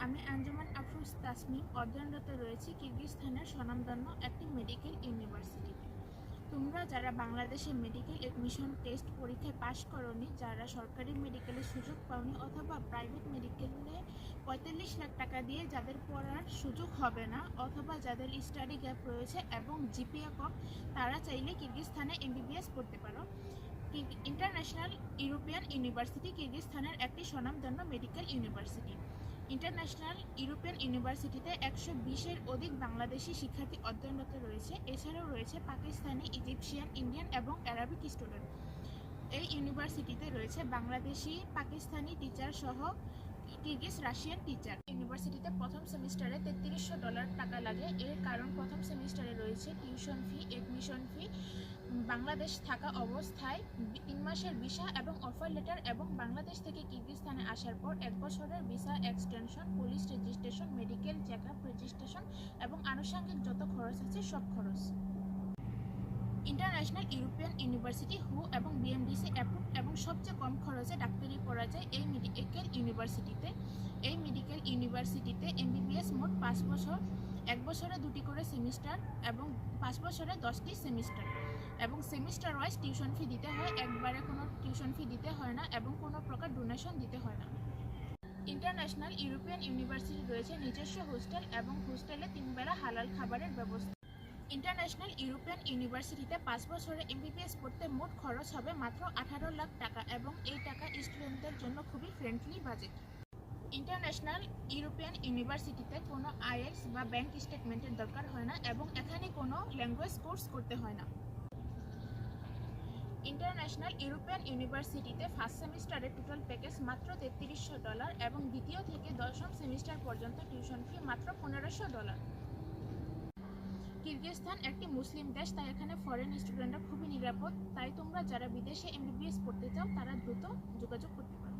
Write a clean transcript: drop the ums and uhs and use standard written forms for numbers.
আমি আঞ্জুমান আফরোজ তাসমিম অধ্যয়নরত রয়েছি কিরগিজস্তানের স্বনামধন্য একটি মেডিকেল ইউনিভার্সিটিতে। তোমরা যারা বাংলাদেশে মেডিকেল এডমিশন টেস্ট পরীক্ষায় পাশ করনি, যারা সরকারি মেডিকেলে সুযোগ পাওনি অথবা প্রাইভেট মেডিকেলে ৪৫ লাখ টাকা দিয়ে যাদের পড়ার সুযোগ হবে না, অথবা যাদের স্টাডি গ্যাপ রয়েছে এবং জিপিএ কম, তারা চাইলে কিরগিজস্তানে এমবিবিএস পড়তে পারো। ইন্টারন্যাশনাল ইউরোপিয়ান ইউনিভার্সিটি কিরগিজস্তানের একটি স্বনামধন্য মেডিকেল ইউনিভার্সিটি। ইন্টারন্যাশনাল ইউরোপিয়ান ইউনিভার্সিটিতে ১২০-এর অধিক বাংলাদেশি শিক্ষার্থী অধ্যয়নরত রয়েছে। এছাড়াও রয়েছে পাকিস্তানি, ইজিপশিয়ান, ইন্ডিয়ান এবং অ্যারাবিক স্টুডেন্ট। এই ইউনিভার্সিটিতে রয়েছে বাংলাদেশি, পাকিস্তানি টিচার সহ কিরগিজ রাশিয়ান টিচার। ইউনিভার্সিটিতে প্রথম সেমিস্টারে $৩৩০০ টাকা লাগে। এর কারণ প্রথম সেমিস্টারে রয়েছে টিউশন ফি, এডমিশন ফি, বাংলাদেশ থাকা অবস্থায় ৩ মাসের ভিসা এবং অফার লেটার, এবং বাংলাদেশ থেকে কিরগিজস্তানে আসার পর ১ বছরের visa extension, police registration, medical check up, registration এবং আনুষঙ্গিক যত খরচ আছে সব খরচ। ইন্টারন্যাশনাল ইউরোপিয়ান ইউনিভার্সিটি হু এবং বিএমডিসি অ্যাপ্রুভ এবং সবচেয়ে কম খরচে ডাক্তারি পড়া যায় এই মেডিকেল ইউনিভার্সিটিতে। এই মেডিকেল ইউনিভার্সিটিতে এমবিবিএস মোট ৫ বছর, ১ বছরে ২টি করে সেমিস্টার এবং ৫ বছরে 10টি সেমিস্টার, এবং সেমিস্টার ওয়াইজ টিউশন ফি দিতে হয়। একবারে কোনো টিউশন ফি দিতে হয় না এবং কোনো প্রকার ডোনেশন দিতে হয় না। ইন্টারন্যাশনাল ইউরোপিয়ান ইউনিভার্সিটি রয়েছে নিজস্ব হোস্টেল এবং হোস্টেলে ৩ বেলা হালাল খাবারের ব্যবস্থা। ইন্টারন্যাশনাল ইউরোপিয়ান ইউনিভার্সিটিতে ৫ বছরে এমবিবিএস পড়তে মোট খরচ হবে মাত্র ১৮ লাখ টাকা, এবং এই টাকা স্টুডেন্টদের জন্য খুবই ফ্রেন্ডলি বাজেট। ইন্টারন্যাশনাল ইউরোপিয়ান ইউনিভার্সিটিতে কোনো আইএলটিএস বা ব্যাংক স্টেটমেন্টের দরকার হয় না, এবং এখানে কোনো ল্যাঙ্গুয়েজ কোর্স করতে হয় না। ইন্টারন্যাশনাল ইউরোপিয়ান ইউনিভার্সিটিতে ফার্স্ট সেমিস্টারের টোটাল প্যাকেজ মাত্র $৩৩০০ এবং দ্বিতীয় থেকে ১০ম সেমিস্টার পর্যন্ত টিউশন ফি মাত্র $১৫০০। কিরগিজস্তান একটি মুসলিম দেশ, তাই এখানে ফরেন স্টুডেন্টরা খুবই নিরাপদ। তাই তোমরা যারা বিদেশে এমবিবিএস পড়তে চাও তারা দ্রুত যোগাযোগ করতে পারো।